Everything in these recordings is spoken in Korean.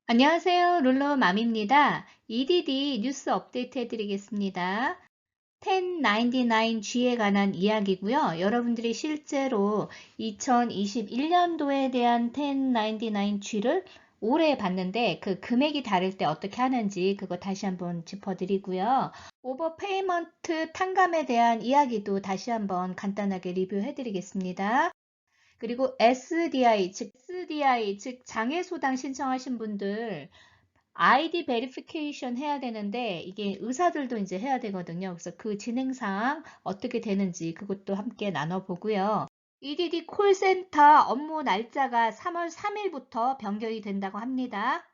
안녕하세요. 룰루맘입니다. EDD 뉴스 업데이트 해드리겠습니다. 1099G에 관한 이야기고요. 여러분들이 실제로 2021년도에 대한 1099G를 올해 봤는데 그 금액이 다를 때 어떻게 하는지 그거 다시 한번 짚어드리고요. 오버페이먼트 탕감에 대한 이야기도 다시 한번 간단하게 리뷰해드리겠습니다. 그리고 SDI, 즉 장애소당 신청하신 분들 아이디 베리피케이션 해야 되는데 이게 의사들도 이제 해야 되거든요. 그래서 그 진행사항 어떻게 되는지 그것도 함께 나눠보고요. EDD 콜센터 업무 날짜가 3월 3일부터 변경이 된다고 합니다.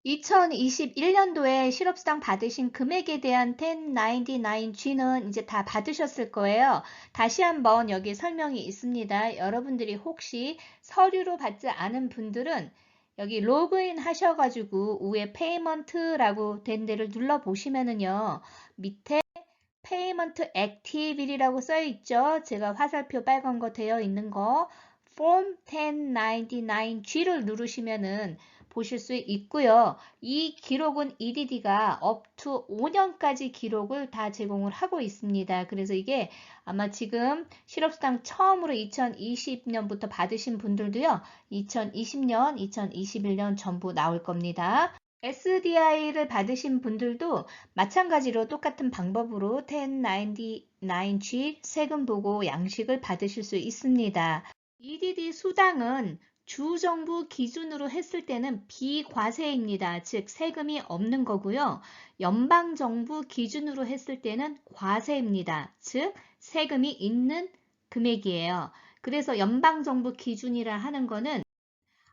2021년도에 실업수당 받으신 금액에 대한 1099G는 이제 다 받으셨을 거예요. 다시 한번 여기 설명이 있습니다. 여러분들이 혹시 서류로 받지 않은 분들은 여기 로그인 하셔가지고 위에 페이먼트라고 된 데를 눌러 보시면은요. 밑에 페이먼트 액티비티라고 써 있죠. 제가 화살표 빨간 거 되어 있는 거 Form 1099G를 누르시면은 보실 수 있고요. 이 기록은 EDD가 up to 5년까지 기록을 다 제공을 하고 있습니다. 그래서 이게 아마 지금 실업수당 처음으로 2020년부터 받으신 분들도요. 2020년, 2021년 전부 나올 겁니다. SDI를 받으신 분들도 마찬가지로 똑같은 방법으로 1099G 세금 보고 양식을 받으실 수 있습니다. EDD 수당은 주정부 기준으로 했을 때는 비과세입니다. 즉 세금이 없는 거고요. 연방정부 기준으로 했을 때는 과세입니다. 즉 세금이 있는 금액이에요. 그래서 연방정부 기준이라 하는 거는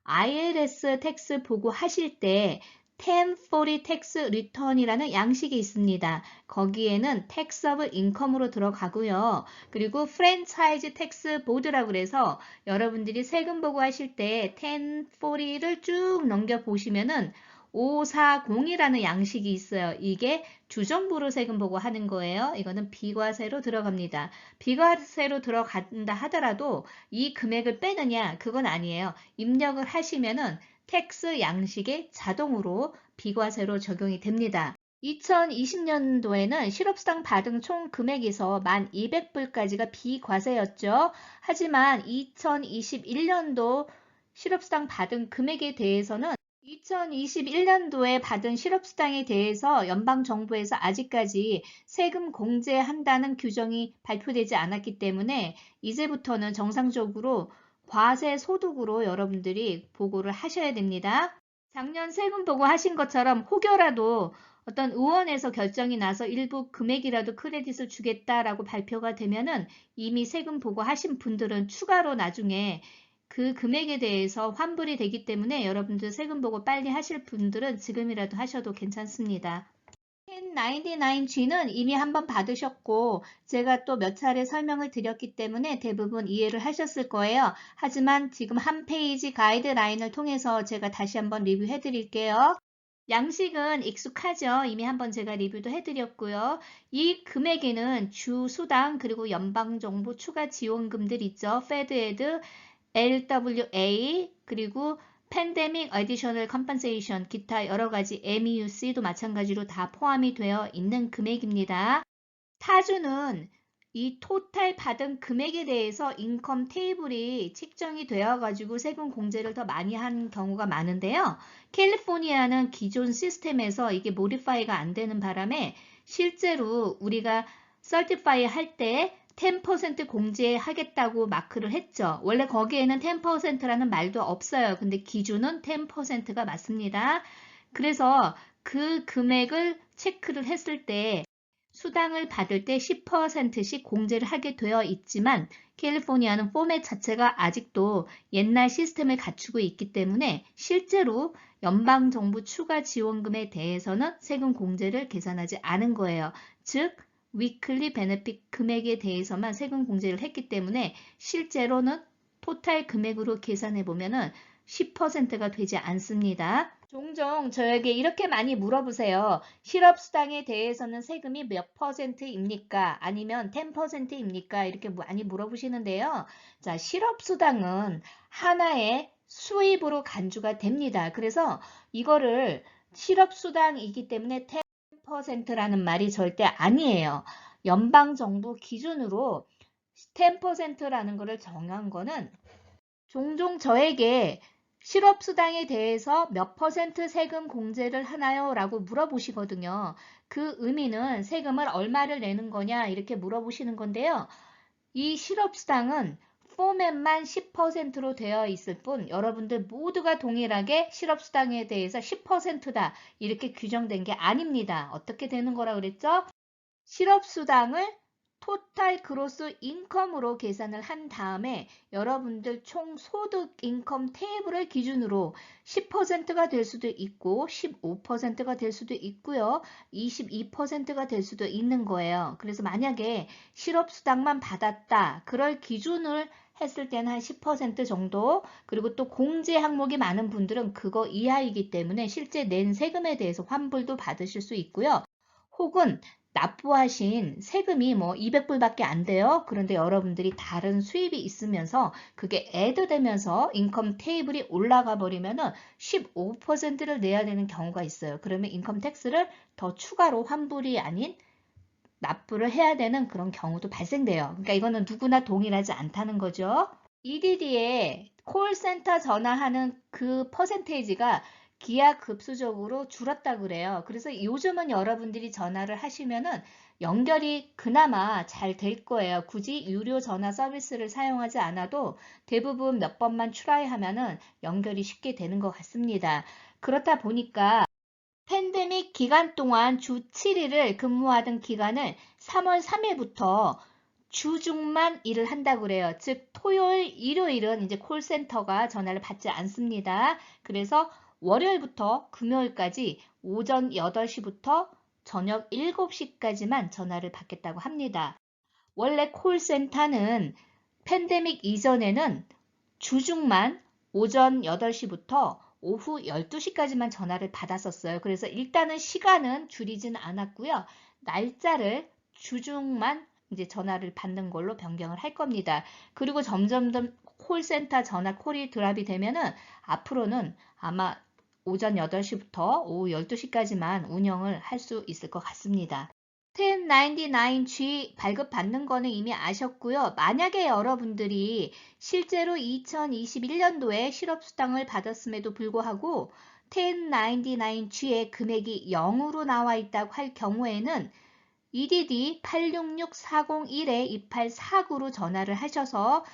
IRS 텍스 보고하실 때 1040 텍스 리턴이라는 양식이 있습니다. 거기에는 텍스업을 인컴으로 들어가고요. 그리고 프랜차이즈 텍스 보드라고 그래서 여러분들이 세금 보고하실 때 1040를 쭉 넘겨 보시면은 540이라는 양식이 있어요. 이게 주정부로 세금 보고하는 거예요. 이거는 비과세로 들어갑니다. 비과세로 들어간다 하더라도 이 금액을 빼느냐? 그건 아니에요. 입력을 하시면은 텍스 양식에 자동으로 비과세로 적용이 됩니다. 2020년도에는 실업수당 받은 총 금액에서 1,200불까지가 비과세였죠. 하지만 2021년도 실업수당 받은 금액에 대해서는 2021년도에 받은 실업수당에 대해서 연방정부에서 아직까지 세금 공제한다는 규정이 발표되지 않았기 때문에 이제부터는 정상적으로 과세 소득으로 여러분들이 보고를 하셔야 됩니다. 작년 세금 보고 하신 것처럼 혹여라도 어떤 의원에서 결정이 나서 일부 금액이라도 크레딧을 주겠다라고 발표가 되면은 이미 세금 보고 하신 분들은 추가로 나중에 그 금액에 대해서 환불이 되기 때문에 여러분들 세금 보고 빨리 하실 분들은 지금이라도 하셔도 괜찮습니다. 1099G는 이미 한번 받으셨고 제가 또 몇 차례 설명을 드렸기 때문에 대부분 이해를 하셨을 거예요. 하지만 지금 한 페이지 가이드라인을 통해서 제가 다시 한번 리뷰해 드릴게요. 양식은 익숙하죠. 이미 한번 제가 리뷰도 해드렸고요. 이 금액에는 주 수당 그리고 연방정부 추가 지원금들 있죠. 페드에드, LWA 그리고 팬데믹 어디셔널 컴pen세이션 기타 여러가지 MEUC도 마찬가지로 다 포함이 되어 있는 금액입니다. 타주는 이 토탈 받은 금액에 대해서 인컴 테이블이 책정이 되어 가지고 세금 공제를 더 많이 한 경우가 많은데요. 캘리포니아는 기존 시스템에서 이게 모디파이가 안 되는 바람에 실제로 우리가 설티파이 할 때 10% 공제하겠다고 마크를 했죠. 원래 거기에는 10%라는 말도 없어요. 근데 기준은 10%가 맞습니다. 그래서 그 금액을 체크를 했을 때 수당을 받을 때 10%씩 공제를 하게 되어 있지만 캘리포니아는 포맷 자체가 아직도 옛날 시스템을 갖추고 있기 때문에 실제로 연방정부 추가 지원금에 대해서는 세금 공제를 계산하지 않은 거예요. 즉 위클리 베네핏 금액에 대해서만 세금 공제를 했기 때문에 실제로는 토탈 금액으로 계산해 보면은 10%가 되지 않습니다. 종종 저에게 이렇게 많이 물어보세요. 실업수당에 대해서는 세금이 몇 퍼센트입니까? 아니면 10%입니까? 이렇게 많이 물어보시는데요. 자, 실업수당은 하나의 수입으로 간주가 됩니다. 그래서 이거를 실업수당이기 때문에 10%라는 말이 절대 아니에요. 연방정부 기준으로 10%라는 거를 정한 거는 종종 저에게 실업수당에 대해서 몇 퍼센트 세금 공제를 하나요? 라고 물어보시거든요. 그 의미는 세금을 얼마를 내는 거냐 이렇게 물어보시는 건데요. 이 실업수당은 포맷만 10%로 되어 있을 뿐 여러분들 모두가 동일하게 실업수당에 대해서 10%다 이렇게 규정된 게 아닙니다. 어떻게 되는 거라 그랬죠? 실업수당을 토탈 그로스 인컴으로 계산을 한 다음에 여러분들 총 소득 인컴 테이블을 기준으로 10%가 될 수도 있고 15%가 될 수도 있고요. 22%가 될 수도 있는 거예요. 그래서 만약에 실업수당만 받았다. 그럴 기준을 했을 때는 한 10% 정도, 그리고 또 공제 항목이 많은 분들은 그거 이하이기 때문에 실제 낸 세금에 대해서 환불도 받으실 수 있고요. 혹은 납부하신 세금이 뭐 200불밖에 안 돼요. 그런데 여러분들이 다른 수입이 있으면서 그게 애드되면서 인컴 테이블이 올라가 버리면은 15%를 내야 되는 경우가 있어요. 그러면 인컴 텍스를 더 추가로 환불이 아닌 납부를 해야 되는 그런 경우도 발생돼요. 그러니까 이거는 누구나 동일하지 않다는 거죠. EDD에 콜센터 전화하는 그 퍼센테이지가 기하급수적으로 줄었다 그래요. 그래서 요즘은 여러분들이 전화를 하시면은 연결이 그나마 잘 될 거예요. 굳이 유료 전화 서비스를 사용하지 않아도 대부분 몇 번만 트라이 하면은 연결이 쉽게 되는 것 같습니다. 그렇다 보니까 팬데믹 기간 동안 주 7일을 근무하던 기간을 3월 3일부터 주중만 일을 한다고 그래요. 즉 토요일, 일요일은 이제 콜센터가 전화를 받지 않습니다. 그래서 월요일부터 금요일까지 오전 8시부터 저녁 7시까지만 전화를 받겠다고 합니다. 원래 콜센터는 팬데믹 이전에는 주중만 오전 8시부터 오후 12시까지만 전화를 받았었어요. 그래서 일단은 시간은 줄이진 않았고요. 날짜를 주중만 이제 전화를 받는 걸로 변경을 할 겁니다. 그리고 점점점 콜센터 전화 콜이 드랍이 되면은 앞으로는 아마 오전 8시부터 오후 12시까지만 운영을 할 수 있을 것 같습니다. 1099G 발급받는 거는 이미 아셨고요. 만약에 여러분들이 실제로 2021년도에 실업수당을 받았음에도 불구하고 1099G의 금액이 0으로 나와 있다고 할 경우에는 EDD 866-401-2849로 전화를 하셔서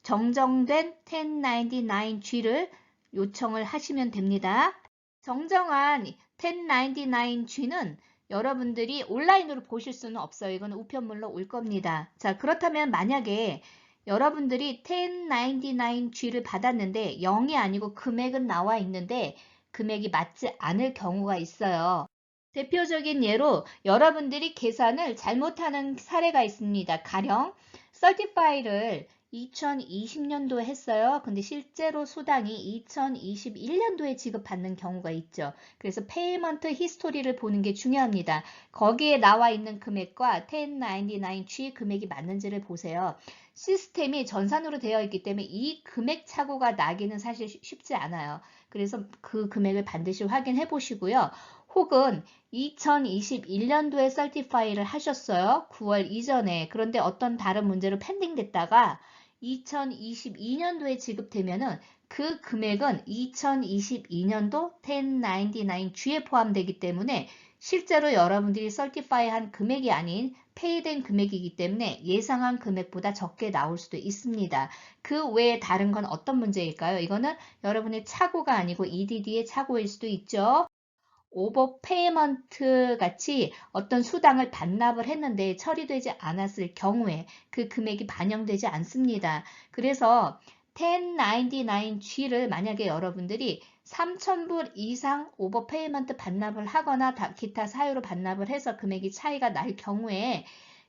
정정된 1099G를 요청을 하시면 됩니다. 정정한 1099G는 여러분들이 온라인으로 보실 수는 없어요. 이건 우편물로 올 겁니다. 자, 그렇다면 만약에 여러분들이 1099G를 받았는데 0이 아니고 금액은 나와 있는데 금액이 맞지 않을 경우가 있어요. 대표적인 예로 여러분들이 계산을 잘못하는 사례가 있습니다. 가령 서티파이를 2020년도에 했어요. 근데 실제로 수당이 2021년도에 지급받는 경우가 있죠. 그래서 페이먼트 히스토리를 보는 게 중요합니다. 거기에 나와 있는 금액과 1099G 금액이 맞는지를 보세요. 시스템이 전산으로 되어 있기 때문에 이 금액 착오가 나기는 사실 쉽지 않아요. 그래서 그 금액을 반드시 확인해 보시고요. 혹은 2021년도에 설티파이를 하셨어요. 9월 이전에. 그런데 어떤 다른 문제로 펜딩됐다가 2022년도에 지급되면은 그 금액은 2022년도 1099G에 포함되기 때문에 실제로 여러분들이 설티파이한 금액이 아닌 페이된 금액이기 때문에 예상한 금액보다 적게 나올 수도 있습니다. 그 외에 다른 건 어떤 문제일까요? 이거는 여러분의 착오가 아니고 EDD의 착오일 수도 있죠. 오버페이먼트 같이 어떤 수당을 반납을 했는데 처리되지 않았을 경우에 그 금액이 반영되지 않습니다. 그래서 1099G를 만약에 여러분들이 3,000불 이상 오버페이먼트 반납을 하거나 기타 사유로 반납을 해서 금액이 차이가 날 경우에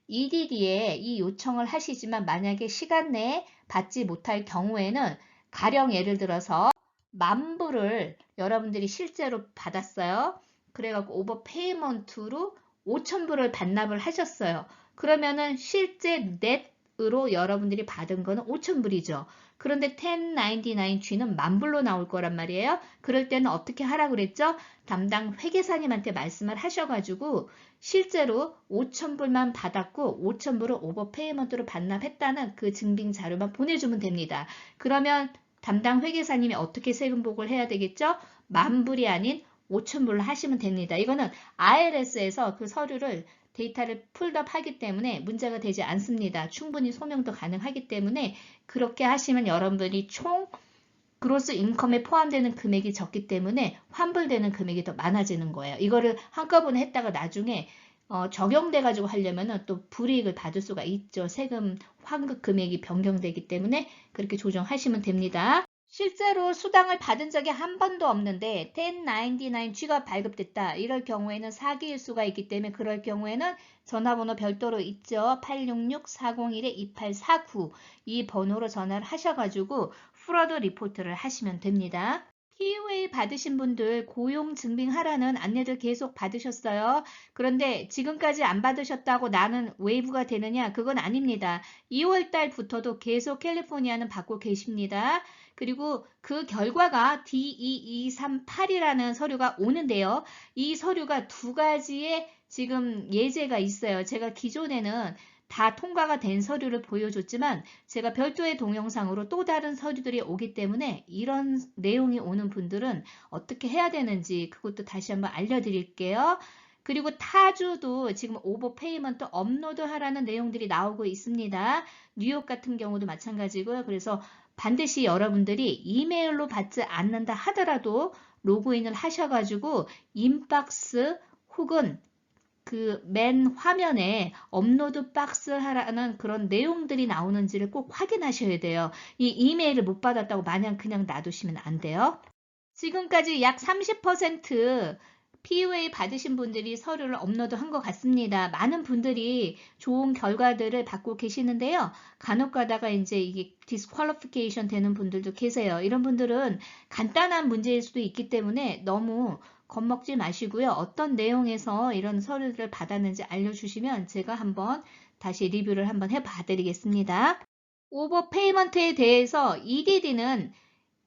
EDD에 이 요청을 하시지만 만약에 시간 내에 받지 못할 경우에는 가령 예를 들어서 10,000불을 여러분들이 실제로 받았어요. 그래갖고 오버페이먼트로 5,000불을 반납을 하셨어요. 그러면은 실제 넷으로 여러분들이 받은 거는 5,000불이죠. 그런데 1099G는 만불로 나올 거란 말이에요. 그럴 때는 어떻게 하라고 그랬죠? 담당 회계사님한테 말씀을 하셔가지고 실제로 5,000불만 받았고 5,000불을 오버페이먼트로 반납했다는 그 증빙 자료만 보내주면 됩니다. 그러면 담당 회계사님이 어떻게 세금 보고를 해야 되겠죠? 만불이 아닌 5,000불로 하시면 됩니다. 이거는 IRS에서 그 서류를 데이터를 풀업 하기 때문에 문제가 되지 않습니다. 충분히 소명도 가능하기 때문에 그렇게 하시면 여러분들이 총 그로스 인컴에 포함되는 금액이 적기 때문에 환불되는 금액이 더 많아지는 거예요. 이거를 한꺼번에 했다가 나중에 적용돼 가지고 하려면은 또 불이익을 받을 수가 있죠. 세금 환급 금액이 변경되기 때문에 그렇게 조정하시면 됩니다. 실제로 수당을 받은 적이 한 번도 없는데 1099G가 발급됐다. 이럴 경우에는 사기일 수가 있기 때문에 그럴 경우에는 전화번호 별도로 있죠. 866-401-2849 이 번호로 전화를 하셔가지고 프로드 리포트를 하시면 됩니다. PUA 받으신 분들 고용 증빙하라는 안내들 계속 받으셨어요. 그런데 지금까지 안 받으셨다고 나는 웨이브가 되느냐? 그건 아닙니다. 2월 달부터도 계속 캘리포니아는 받고 계십니다. 그리고 그 결과가 D2238이라는 서류가 오는데요. 이 서류가 두 가지의 지금 예제가 있어요. 제가 기존에는 다 통과가 된 서류를 보여줬지만 제가 별도의 동영상으로 또 다른 서류들이 오기 때문에 이런 내용이 오는 분들은 어떻게 해야 되는지 그것도 다시 한번 알려드릴게요. 그리고 타주도 지금 오버페이먼트 업로드 하라는 내용들이 나오고 있습니다. 뉴욕 같은 경우도 마찬가지고요. 그래서 반드시 여러분들이 이메일로 받지 않는다 하더라도 로그인을 하셔가지고 인박스 혹은 그 맨 화면에 업로드 박스 하라는 그런 내용들이 나오는지를 꼭 확인하셔야 돼요. 이 이메일을 못 받았다고 마냥 그냥 놔두시면 안 돼요. 지금까지 약 30% PUA 받으신 분들이 서류를 업로드한 것 같습니다. 많은 분들이 좋은 결과들을 받고 계시는데요. 간혹 가다가 이제 이게 디스퀄리피케이션 되는 분들도 계세요. 이런 분들은 간단한 문제일 수도 있기 때문에 너무 겁먹지 마시고요. 어떤 내용에서 이런 서류를 받았는지 알려주시면 제가 한번 다시 리뷰를 한번 해봐 드리겠습니다. 오버페이먼트에 대해서 EDD는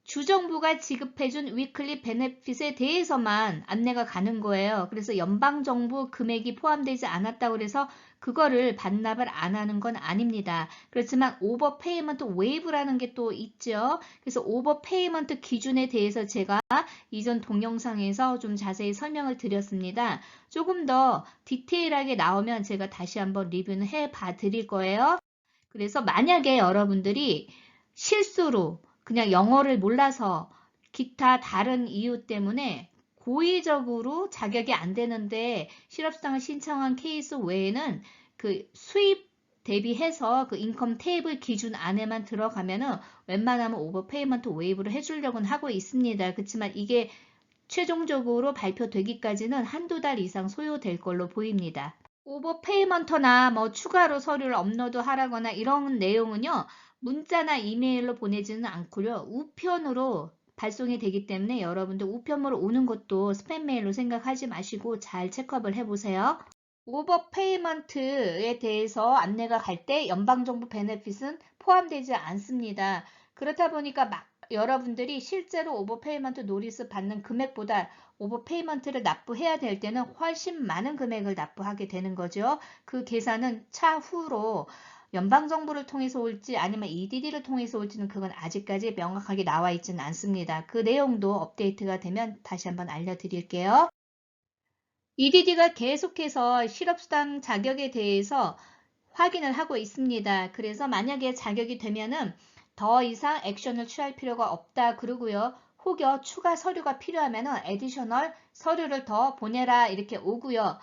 주정부가 지급해준 위클리 베네핏에 대해서만 안내가 가는 거예요. 그래서 연방정부 금액이 포함되지 않았다고 해서 그거를 반납을 안 하는 건 아닙니다. 그렇지만 오버페이먼트 웨이브라는 게 또 있죠. 그래서 오버페이먼트 기준에 대해서 제가 이전 동영상에서 좀 자세히 설명을 드렸습니다. 조금 더 디테일하게 나오면 제가 다시 한번 리뷰는 해봐 드릴 거예요. 그래서 만약에 여러분들이 실수로 그냥 영어를 몰라서 기타 다른 이유 때문에 고의적으로 자격이 안 되는데 실업수당을 신청한 케이스 외에는 그 수입 대비해서 그 인컴 테이블 기준 안에만 들어가면은 웬만하면 오버페이먼트 웨이브를 해주려고는 하고 있습니다. 그렇지만 이게 최종적으로 발표되기까지는 한두 달 이상 소요될 걸로 보입니다. 오버페이먼트나 뭐 추가로 서류를 업로드 하라거나 이런 내용은요. 문자나 이메일로 보내지는 않고요. 우편으로 발송이 되기 때문에 여러분들 우편으로 오는 것도 스팸 메일로 생각하지 마시고 잘 체크업을 해보세요. 오버페이먼트에 대해서 안내가 갈 때 연방정부 베네핏은 포함되지 않습니다. 그렇다 보니까 여러분들이 실제로 오버페이먼트 노리스 받는 금액보다 오버페이먼트를 납부해야 될 때는 훨씬 많은 금액을 납부하게 되는 거죠. 그 계산은 차후로 연방정부를 통해서 올지 아니면 EDD를 통해서 올지는 그건 아직까지 명확하게 나와 있지는 않습니다. 그 내용도 업데이트가 되면 다시 한번 알려드릴게요. EDD가 계속해서 실업수당 자격에 대해서 확인을 하고 있습니다. 그래서 만약에 자격이 되면은 더 이상 액션을 취할 필요가 없다 그러고요. 혹여 추가 서류가 필요하면은 애디셔널 서류를 더 보내라 이렇게 오고요.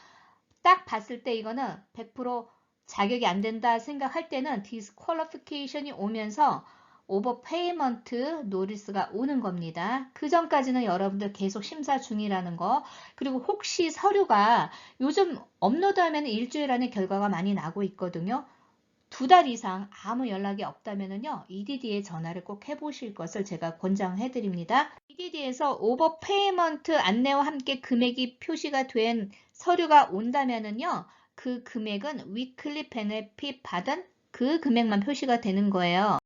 딱 봤을 때 이거는 100% 자격이 안 된다 생각할 때는 디스퀄리피케이션이 오면서 오버페이먼트 노리스가 오는 겁니다. 그 전까지는 여러분들 계속 심사 중이라는 거. 그리고 혹시 서류가 요즘 업로드하면 일주일 안에 결과가 많이 나고 있거든요. 2달 이상 아무 연락이 없다면요. EDD에 전화를 꼭 해보실 것을 제가 권장해 드립니다. EDD에서 오버페이먼트 안내와 함께 금액이 표시가 된 서류가 온다면요. 그 금액은 위클리 베네핏 받은 그 금액만 표시가 되는 거예요.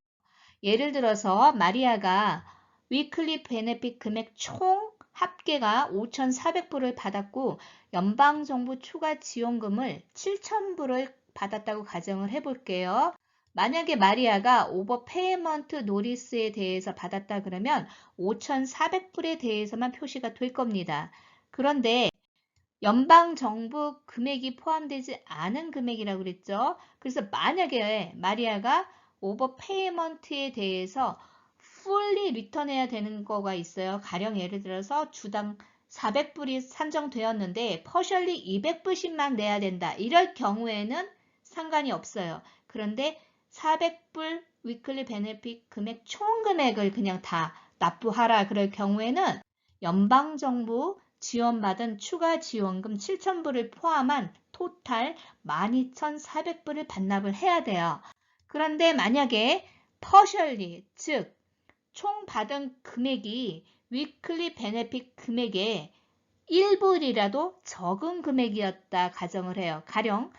예를 들어서 마리아가 위클리 베네핏 금액 총 합계가 5,400불을 받았고 연방정부 추가 지원금을 7,000불을 받았다고 가정을 해볼게요. 만약에 마리아가 오버 페이먼트 노리스에 대해서 받았다 그러면 5,400불에 대해서만 표시가 될 겁니다. 그런데 연방정부 금액이 포함되지 않은 금액이라고 그랬죠. 그래서 만약에 마리아가 오버 페이먼트에 대해서 fully return해야 되는 거가 있어요. 가령 예를 들어서 주당 400불이 산정되었는데 partially 200불씩만 내야 된다. 이럴 경우에는 상관이 없어요. 그런데 400불 위클리 베네핏 금액 총 금액을 그냥 다 납부하라 그럴 경우에는 연방정부 지원받은 추가 지원금 7,000불을 포함한 토탈 12,400불을 반납을 해야 돼요. 그런데 만약에 partially, 즉 총 받은 금액이 위클리 베네핏 금액의 1불이라도 적은 금액이었다 가정을 해요. 가령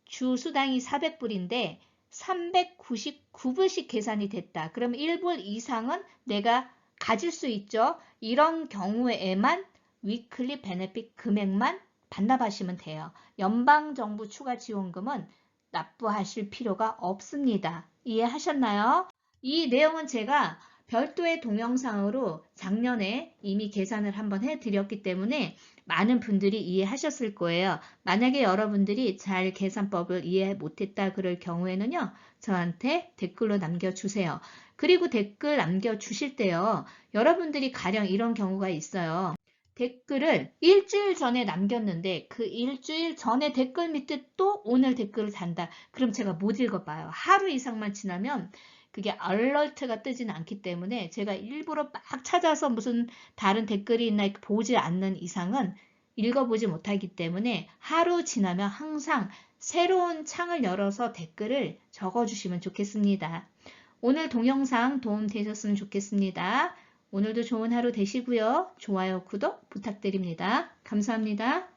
주 수당이 400불인데 399불씩 계산이 됐다. 그럼 1불 이상은 내가 가질 수 있죠. 이런 경우에만 위클리 베네핏 금액만 반납하시면 돼요. 연방정부 추가 지원금은 납부하실 필요가 없습니다. 이해하셨나요? 이 내용은 제가 별도의 동영상으로 작년에 이미 계산을 한번 해드렸기 때문에 많은 분들이 이해하셨을 거예요. 만약에 여러분들이 잘 계산법을 이해 못했다 그럴 경우에는요. 저한테 댓글로 남겨주세요. 그리고 댓글 남겨주실 때요. 여러분들이 가령 이런 경우가 있어요. 댓글을 일주일 전에 남겼는데 그 일주일 전에 댓글 밑에 또 오늘 댓글을 단다. 그럼 제가 못 읽어봐요. 하루 이상만 지나면 그게 알러트가 뜨지는 않기 때문에 제가 일부러 막 찾아서 무슨 다른 댓글이 있나 보지 않는 이상은 읽어보지 못하기 때문에 하루 지나면 항상 새로운 창을 열어서 댓글을 적어주시면 좋겠습니다. 오늘 동영상 도움 되셨으면 좋겠습니다. 오늘도 좋은 하루 되시고요. 좋아요, 구독 부탁드립니다. 감사합니다.